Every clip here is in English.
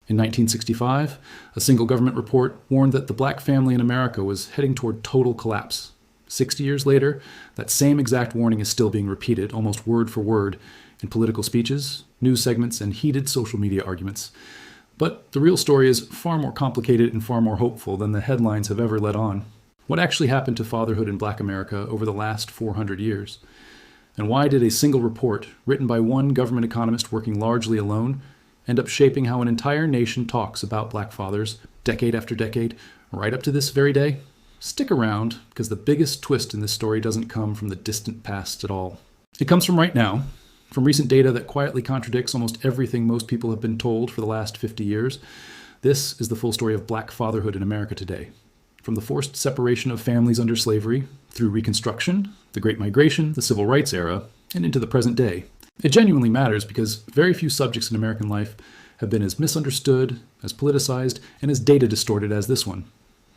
In 1965, a single government report warned that the black family in America was heading toward total collapse. 60 years later, that same exact warning is still being repeated, almost word for word, in political speeches, news segments, and heated social media arguments. But the real story is far more complicated and far more hopeful than the headlines have ever let on. What actually happened to fatherhood in black America over the last 400 years? And why did a single report, written by one government economist working largely alone, end up shaping how an entire nation talks about black fathers, decade after decade, right up to this very day? Stick around, because the biggest twist in this story doesn't come from the distant past at all. It comes from right now, from recent data that quietly contradicts almost everything most people have been told for the last 50 years. This is the full story of black fatherhood in America today. From the forced separation of families under slavery, through Reconstruction, the Great Migration, the Civil Rights era, and into the present day. It genuinely matters because very few subjects in American life have been as misunderstood, as politicized, and as data distorted as this one.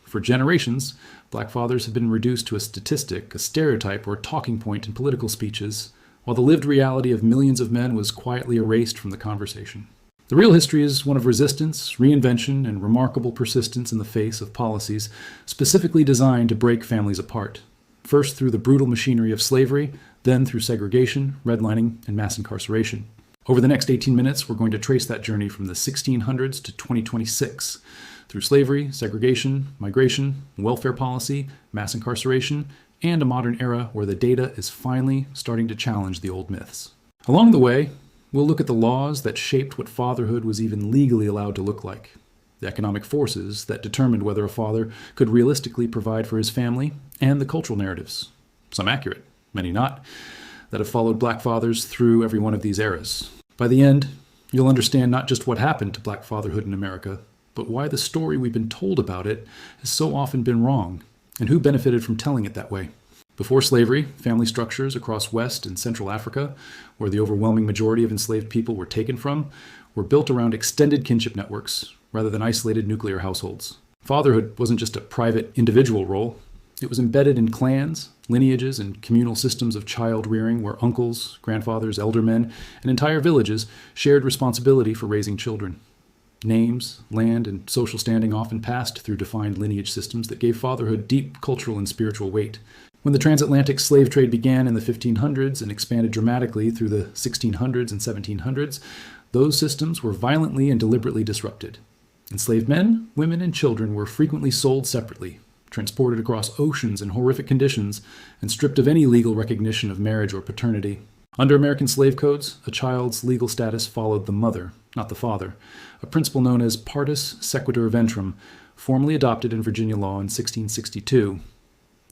For generations, black fathers have been reduced to a statistic, a stereotype, or a talking point in political speeches, while the lived reality of millions of men was quietly erased from the conversation. The real history is one of resistance, reinvention, and remarkable persistence in the face of policies specifically designed to break families apart, first through the brutal machinery of slavery, then through segregation, redlining, and mass incarceration. Over the next 18 minutes, we're going to trace that journey from the 1600s to 2026, through slavery, segregation, migration, welfare policy, mass incarceration, and a modern era where the data is finally starting to challenge the old myths. Along the way, we'll look at the laws that shaped what fatherhood was even legally allowed to look like, the economic forces that determined whether a father could realistically provide for his family, and the cultural narratives, some accurate, many not, that have followed black fathers through every one of these eras. By the end, you'll understand not just what happened to black fatherhood in America, but why the story we've been told about it has so often been wrong, and who benefited from telling it that way. Before slavery, family structures across West and Central Africa, where the overwhelming majority of enslaved people were taken from, were built around extended kinship networks rather than isolated nuclear households. Fatherhood wasn't just a private individual role. It was embedded in clans, lineages, and communal systems of child rearing where uncles, grandfathers, elder men, and entire villages shared responsibility for raising children. Names, land, and social standing often passed through defined lineage systems that gave fatherhood deep cultural and spiritual weight. When the transatlantic slave trade began in the 1500s and expanded dramatically through the 1600s and 1700s, those systems were violently and deliberately disrupted. Enslaved men, women, and children were frequently sold separately, transported across oceans in horrific conditions, and stripped of any legal recognition of marriage or paternity. Under American slave codes, a child's legal status followed the mother, not the father, a principle known as partus sequitur ventrum, formally adopted in Virginia law in 1662.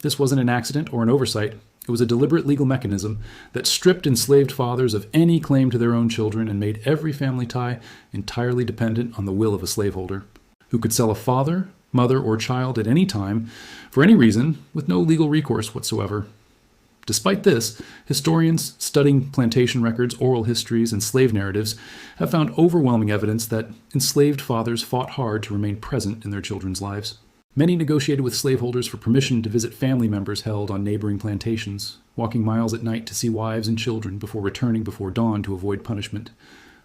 This wasn't an accident or an oversight. It was a deliberate legal mechanism that stripped enslaved fathers of any claim to their own children and made every family tie entirely dependent on the will of a slaveholder, who could sell a father, mother, or child at any time, for any reason, with no legal recourse whatsoever. Despite this, historians studying plantation records, oral histories, and slave narratives have found overwhelming evidence that enslaved fathers fought hard to remain present in their children's lives. Many negotiated with slaveholders for permission to visit family members held on neighboring plantations, walking miles at night to see wives and children before returning before dawn to avoid punishment.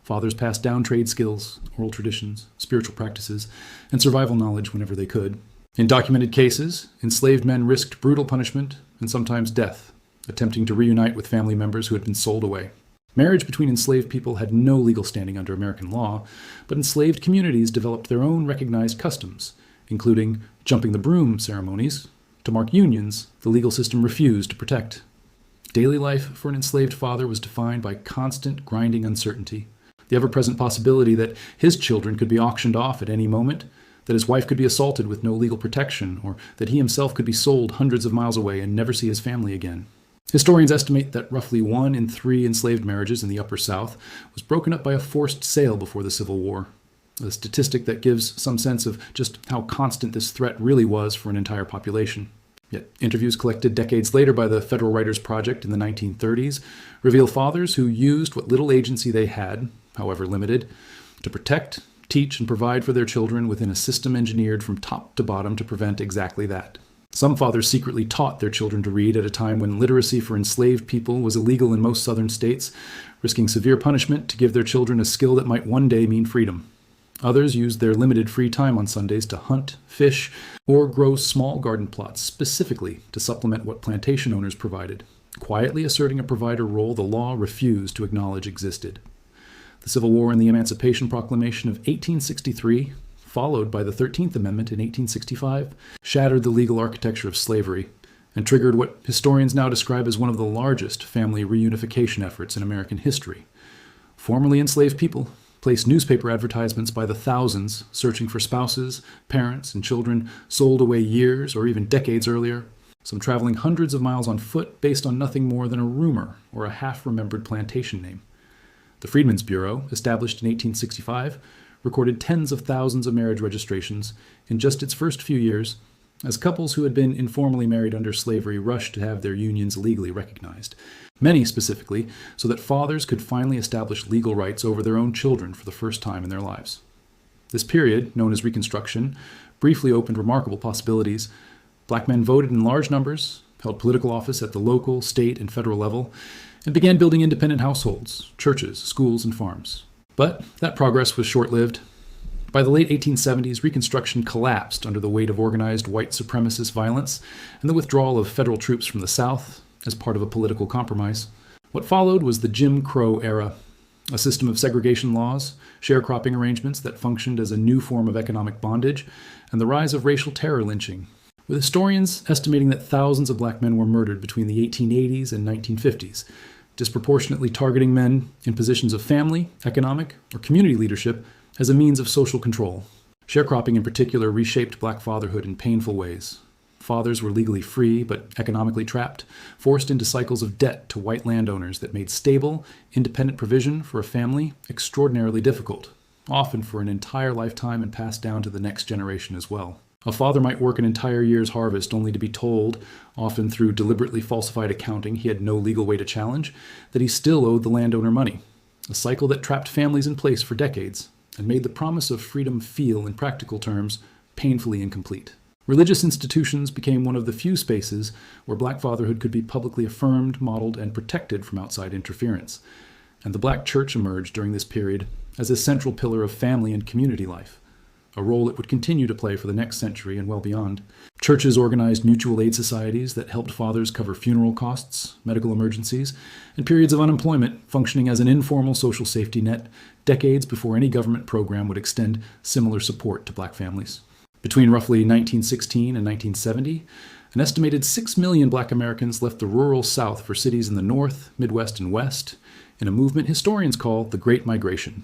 Fathers passed down trade skills, oral traditions, spiritual practices, and survival knowledge whenever they could. In documented cases, enslaved men risked brutal punishment and sometimes death, attempting to reunite with family members who had been sold away. Marriage between enslaved people had no legal standing under American law, but enslaved communities developed their own recognized customs, including jumping the broom ceremonies. To mark unions, the legal system refused to protect. Daily life for an enslaved father was defined by constant grinding uncertainty, the ever-present possibility that his children could be auctioned off at any moment, that his wife could be assaulted with no legal protection, or that he himself could be sold hundreds of miles away and never see his family again. Historians estimate that roughly 1 in 3 enslaved marriages in the Upper South was broken up by a forced sale before the Civil War, a statistic that gives some sense of just how constant this threat really was for an entire population. Yet interviews collected decades later by the Federal Writers Project in the 1930s reveal fathers who used what little agency they had, however limited, to protect, teach, and provide for their children within a system engineered from top to bottom to prevent exactly that. Some fathers secretly taught their children to read at a time when literacy for enslaved people was illegal in most southern states, risking severe punishment to give their children a skill that might one day mean freedom. Others used their limited free time on Sundays to hunt, fish, or grow small garden plots specifically to supplement what plantation owners provided, quietly asserting a provider role the law refused to acknowledge existed. The Civil War and the Emancipation Proclamation of 1863, followed by the 13th Amendment in 1865, shattered the legal architecture of slavery and triggered what historians now describe as one of the largest family reunification efforts in American history. Formerly enslaved people placed newspaper advertisements by the thousands searching for spouses, parents, and children sold away years or even decades earlier, some traveling hundreds of miles on foot based on nothing more than a rumor or a half-remembered plantation name. The Freedmen's Bureau, established in 1865, recorded tens of thousands of marriage registrations in just its first few years, as couples who had been informally married under slavery rushed to have their unions legally recognized. Many specifically, so that fathers could finally establish legal rights over their own children for the first time in their lives. This period, known as Reconstruction, briefly opened remarkable possibilities. Black men voted in large numbers, held political office at the local, state, and federal level, and began building independent households, churches, schools, and farms. But that progress was short-lived. By the late 1870s, Reconstruction collapsed under the weight of organized white supremacist violence and the withdrawal of federal troops from the South as part of a political compromise. What followed was the Jim Crow era, a system of segregation laws, sharecropping arrangements that functioned as a new form of economic bondage, and the rise of racial terror lynching, with historians estimating that thousands of black men were murdered between the 1880s and 1950s, disproportionately targeting men in positions of family, economic, or community leadership as a means of social control. Sharecropping in particular reshaped black fatherhood in painful ways. Fathers were legally free but economically trapped, forced into cycles of debt to white landowners that made stable, independent provision for a family extraordinarily difficult, often for an entire lifetime and passed down to the next generation as well. A father might work an entire year's harvest only to be told, often through deliberately falsified accounting he had no legal way to challenge, that he still owed the landowner money, a cycle that trapped families in place for decades and made the promise of freedom feel, in practical terms, painfully incomplete. Religious institutions became one of the few spaces where black fatherhood could be publicly affirmed, modeled, and protected from outside interference. And the black church emerged during this period as a central pillar of family and community life, a role it would continue to play for the next century and well beyond. Churches organized mutual aid societies that helped fathers cover funeral costs, medical emergencies, and periods of unemployment, functioning as an informal social safety net decades before any government program would extend similar support to black families. Between roughly 1916 and 1970, an estimated 6 million black Americans left the rural South for cities in the North, Midwest, and West in a movement historians call the Great Migration.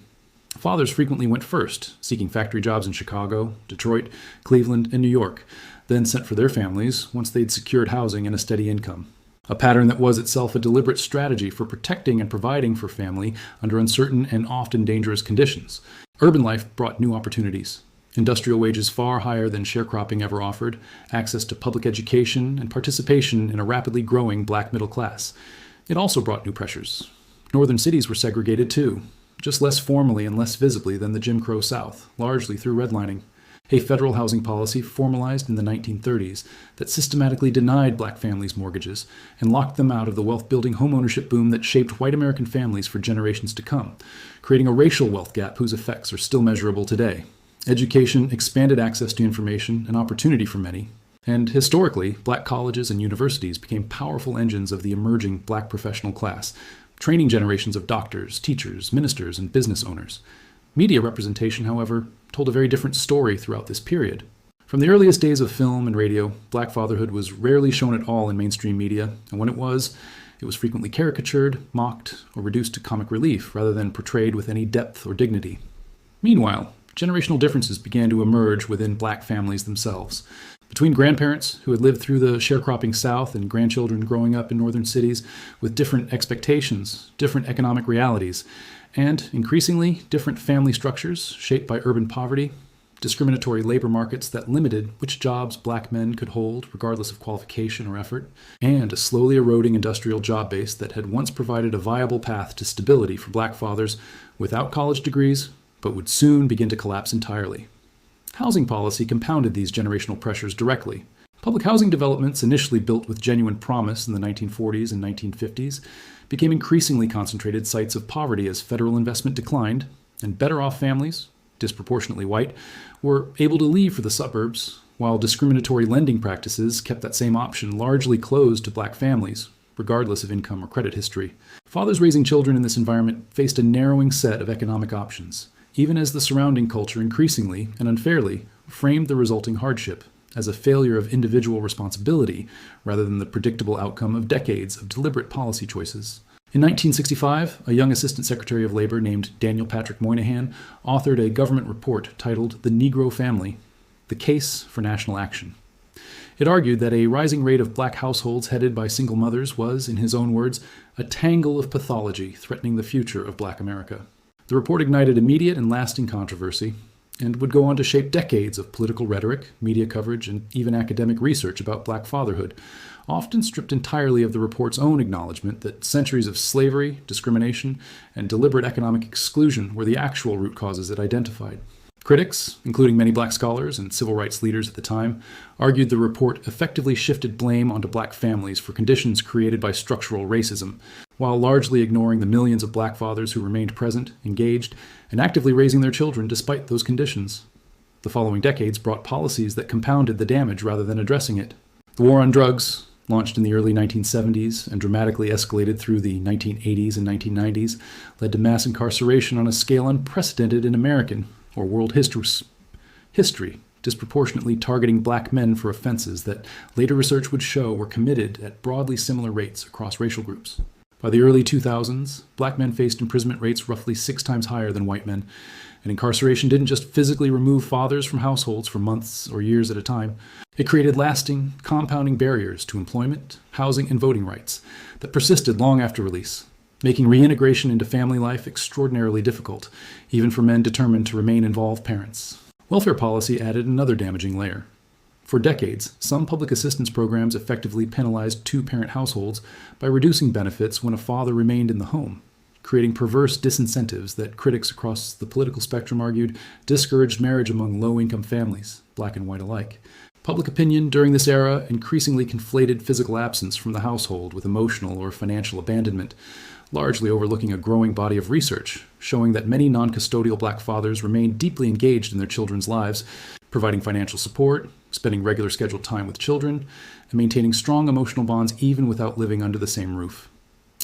Fathers frequently went first, seeking factory jobs in Chicago, Detroit, Cleveland, and New York, then sent for their families once they'd secured housing and a steady income. A pattern that was itself a deliberate strategy for protecting and providing for family under uncertain and often dangerous conditions. Urban life brought new opportunities. Industrial wages far higher than sharecropping ever offered, access to public education, and participation in a rapidly growing black middle class. It also brought new pressures. Northern cities were segregated too, just less formally and less visibly than the Jim Crow South, largely through redlining, a federal housing policy formalized in the 1930s that systematically denied black families mortgages and locked them out of the wealth-building homeownership boom that shaped white American families for generations to come, creating a racial wealth gap whose effects are still measurable today. Education expanded access to information and opportunity for many, and historically, black colleges and universities became powerful engines of the emerging black professional class, training generations of doctors, teachers, ministers, and business owners. Media representation, however, told a very different story throughout this period. From the earliest days of film and radio, black fatherhood was rarely shown at all in mainstream media, and when it was frequently caricatured, mocked, or reduced to comic relief rather than portrayed with any depth or dignity. Meanwhile, generational differences began to emerge within black families themselves. Between grandparents who had lived through the sharecropping South and grandchildren growing up in northern cities with different expectations, different economic realities, and increasingly different family structures shaped by urban poverty, discriminatory labor markets that limited which jobs black men could hold regardless of qualification or effort, and a slowly eroding industrial job base that had once provided a viable path to stability for black fathers without college degrees, but would soon begin to collapse entirely. Housing policy compounded these generational pressures directly. Public housing developments, initially built with genuine promise in the 1940s and 1950s, became increasingly concentrated sites of poverty as federal investment declined, and better-off families, disproportionately white, were able to leave for the suburbs, while discriminatory lending practices kept that same option largely closed to black families, regardless of income or credit history. Fathers raising children in this environment faced a narrowing set of economic options, even as the surrounding culture increasingly and unfairly framed the resulting hardship as a failure of individual responsibility rather than the predictable outcome of decades of deliberate policy choices. In 1965, a young Assistant Secretary of Labor named Daniel Patrick Moynihan authored a government report titled The Negro Family, The Case for National Action. It argued that a rising rate of black households headed by single mothers was, in his own words, a tangle of pathology threatening the future of black America. The report ignited immediate and lasting controversy, and would go on to shape decades of political rhetoric, media coverage, and even academic research about black fatherhood, often stripped entirely of the report's own acknowledgement that centuries of slavery, discrimination, and deliberate economic exclusion were the actual root causes it identified. Critics, including many black scholars and civil rights leaders at the time, argued the report effectively shifted blame onto black families for conditions created by structural racism, while largely ignoring the millions of black fathers who remained present, engaged, and actively raising their children despite those conditions. The following decades brought policies that compounded the damage rather than addressing it. The war on drugs, launched in the early 1970s and dramatically escalated through the 1980s and 1990s, led to mass incarceration on a scale unprecedented in American or world history, disproportionately targeting black men for offenses that later research would show were committed at broadly similar rates across racial groups. By the early 2000s, black men faced imprisonment rates roughly 6 times higher than white men, and incarceration didn't just physically remove fathers from households for months or years at a time. It created lasting, compounding barriers to employment, housing, and voting rights that persisted long after release, making reintegration into family life extraordinarily difficult, even for men determined to remain involved parents. Welfare policy added another damaging layer. For decades, some public assistance programs effectively penalized two-parent households by reducing benefits when a father remained in the home, creating perverse disincentives that critics across the political spectrum argued discouraged marriage among low-income families, black and white alike. Public opinion during this era increasingly conflated physical absence from the household with emotional or financial abandonment, largely overlooking a growing body of research showing that many non-custodial black fathers remained deeply engaged in their children's lives, providing financial support, spending regular scheduled time with children, and maintaining strong emotional bonds even without living under the same roof.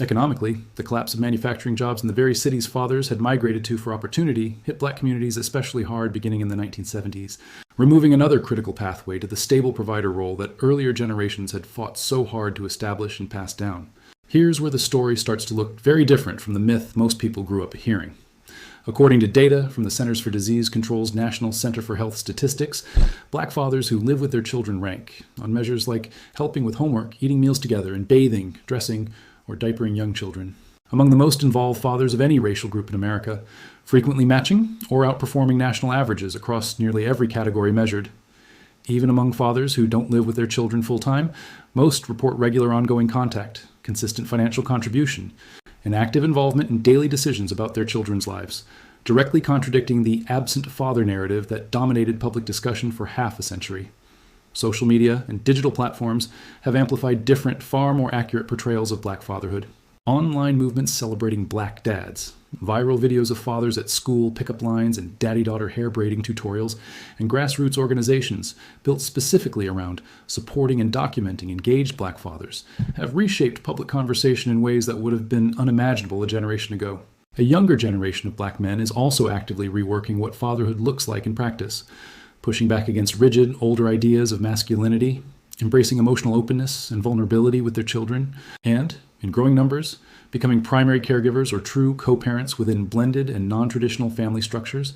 Economically, the collapse of manufacturing jobs in the very cities fathers had migrated to for opportunity hit black communities especially hard beginning in the 1970s, removing another critical pathway to the stable provider role that earlier generations had fought so hard to establish and pass down. Here's where the story starts to look very different from the myth most people grew up hearing. According to data from the Centers for Disease Control's National Center for Health Statistics, black fathers who live with their children rank on measures like helping with homework, eating meals together, and bathing, dressing, or diapering young children. Among the most involved fathers of any racial group in America, frequently matching or outperforming national averages across nearly every category measured. Even among fathers who don't live with their children full-time, most report regular ongoing contact, consistent financial contribution, and active involvement in daily decisions about their children's lives, directly contradicting the absent father narrative that dominated public discussion for half a century. Social media and digital platforms have amplified different, far more accurate portrayals of black fatherhood. Online movements celebrating black dads, viral videos of fathers at school pickup lines and daddy-daughter hair braiding tutorials, and grassroots organizations built specifically around supporting and documenting engaged black fathers have reshaped public conversation in ways that would have been unimaginable a generation ago. A younger generation of black men is also actively reworking what fatherhood looks like in practice, pushing back against rigid, older ideas of masculinity, embracing emotional openness and vulnerability with their children, and, in growing numbers, becoming primary caregivers or true co-parents within blended and non-traditional family structures,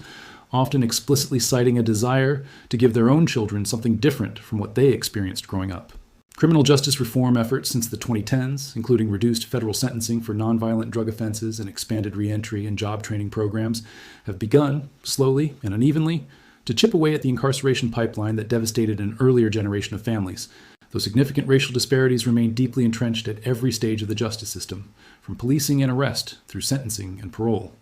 often explicitly citing a desire to give their own children something different from what they experienced growing up. Criminal justice reform efforts since the 2010s, including reduced federal sentencing for nonviolent drug offenses and expanded reentry and job training programs, have begun, slowly and unevenly, to chip away at the incarceration pipeline that devastated an earlier generation of families, though significant racial disparities remain deeply entrenched at every stage of the justice system, from policing and arrest through sentencing and parole.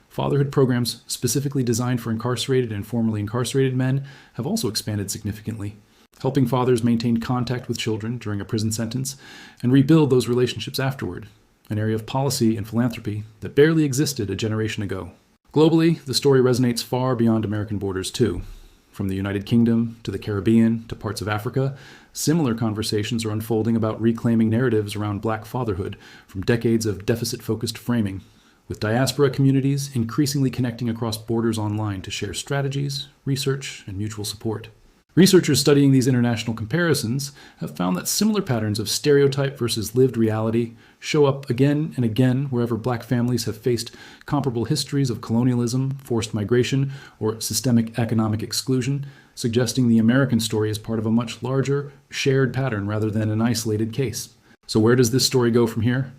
Fatherhood programs specifically designed for incarcerated and formerly incarcerated men have also expanded significantly, helping fathers maintain contact with children during a prison sentence and rebuild those relationships afterward, an area of policy and philanthropy that barely existed a generation ago. Globally, the story resonates far beyond American borders too. From the United Kingdom to the Caribbean to parts of Africa, similar conversations are unfolding about reclaiming narratives around Black fatherhood from decades of deficit-focused framing, with diaspora communities increasingly connecting across borders online to share strategies, research, and mutual support. Researchers studying these international comparisons have found that similar patterns of stereotype versus lived reality show up again and again wherever Black families have faced comparable histories of colonialism, forced migration, or systemic economic exclusion, suggesting the American story is part of a much larger, shared pattern rather than an isolated case. So where does this story go from here?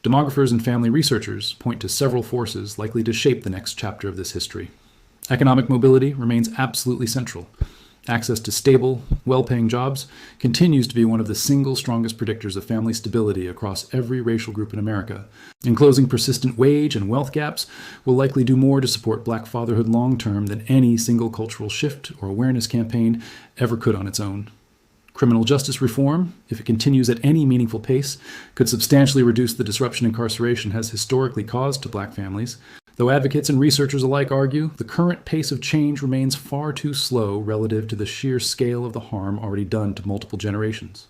Demographers and family researchers point to several forces likely to shape the next chapter of this history. Economic mobility remains absolutely central. Access to stable, well-paying jobs continues to be one of the single strongest predictors of family stability across every racial group in America. And closing persistent wage and wealth gaps will likely do more to support Black fatherhood long-term than any single cultural shift or awareness campaign ever could on its own. Criminal justice reform, if it continues at any meaningful pace, could substantially reduce the disruption incarceration has historically caused to Black families. Though advocates and researchers alike argue, the current pace of change remains far too slow relative to the sheer scale of the harm already done to multiple generations.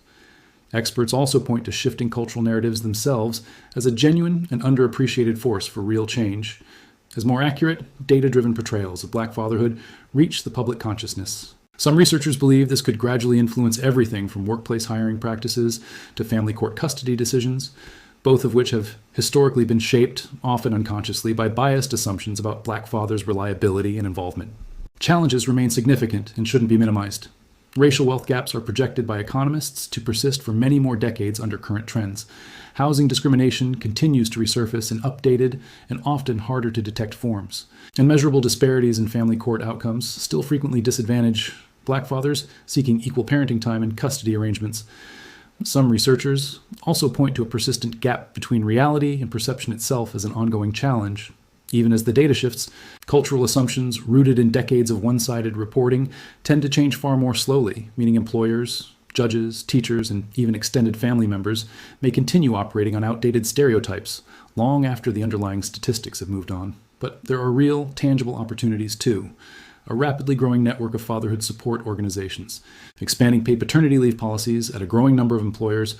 Experts also point to shifting cultural narratives themselves as a genuine and underappreciated force for real change, as more accurate, data-driven portrayals of Black fatherhood reach the public consciousness. Some researchers believe this could gradually influence everything from workplace hiring practices to family court custody decisions, both of which have historically been shaped, often unconsciously, by biased assumptions about Black fathers' reliability and involvement. Challenges remain significant and shouldn't be minimized. Racial wealth gaps are projected by economists to persist for many more decades under current trends. Housing discrimination continues to resurface in updated and often harder to detect forms. And measurable disparities in family court outcomes still frequently disadvantage Black fathers seeking equal parenting time and custody arrangements. Some researchers also point to a persistent gap between reality and perception itself as an ongoing challenge. Even as the data shifts, cultural assumptions rooted in decades of one-sided reporting tend to change far more slowly, meaning employers, judges, teachers, and even extended family members may continue operating on outdated stereotypes long after the underlying statistics have moved on. But there are real, tangible opportunities too. A rapidly growing network of fatherhood support organizations, expanding paid paternity leave policies at a growing number of employers,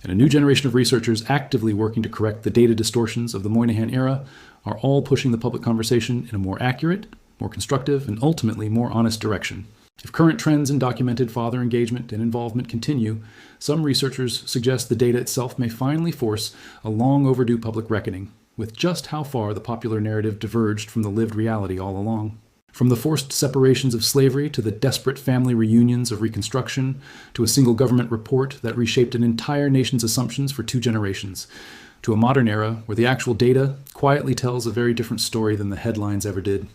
and a new generation of researchers actively working to correct the data distortions of the Moynihan era are all pushing the public conversation in a more accurate, more constructive, and ultimately more honest direction. If current trends in documented father engagement and involvement continue, some researchers suggest the data itself may finally force a long overdue public reckoning with just how far the popular narrative diverged from the lived reality all along. From the forced separations of slavery to the desperate family reunions of Reconstruction to a single government report that reshaped an entire nation's assumptions for 2 generations, to a modern era where the actual data quietly tells a very different story than the headlines ever did.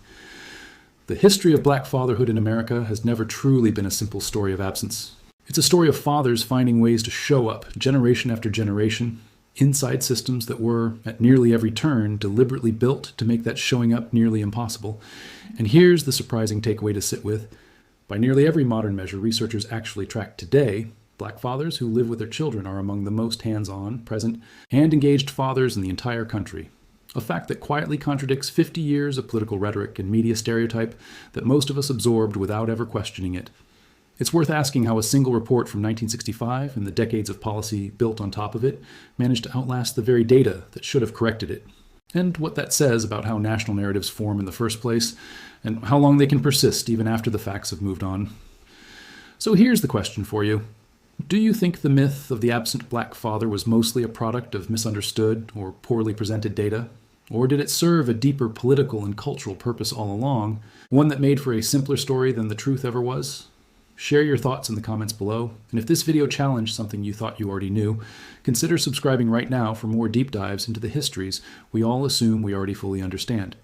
The history of Black fatherhood in America has never truly been a simple story of absence. It's a story of fathers finding ways to show up generation after generation inside systems that were, at nearly every turn, deliberately built to make that showing up nearly impossible. And here's the surprising takeaway to sit with. By nearly every modern measure researchers actually track today, Black fathers who live with their children are among the most hands-on, present, and engaged fathers in the entire country. A fact that quietly contradicts 50 years of political rhetoric and media stereotype that most of us absorbed without ever questioning it. It's worth asking how a single report from 1965 and the decades of policy built on top of it managed to outlast the very data that should have corrected it, and what that says about how national narratives form in the first place, and how long they can persist even after the facts have moved on. So here's the question for you. Do you think the myth of the absent Black father was mostly a product of misunderstood or poorly presented data? Or did it serve a deeper political and cultural purpose all along, one that made for a simpler story than the truth ever was? Share your thoughts in the comments below, and if this video challenged something you thought you already knew, consider subscribing right now for more deep dives into the histories we all assume we already fully understand.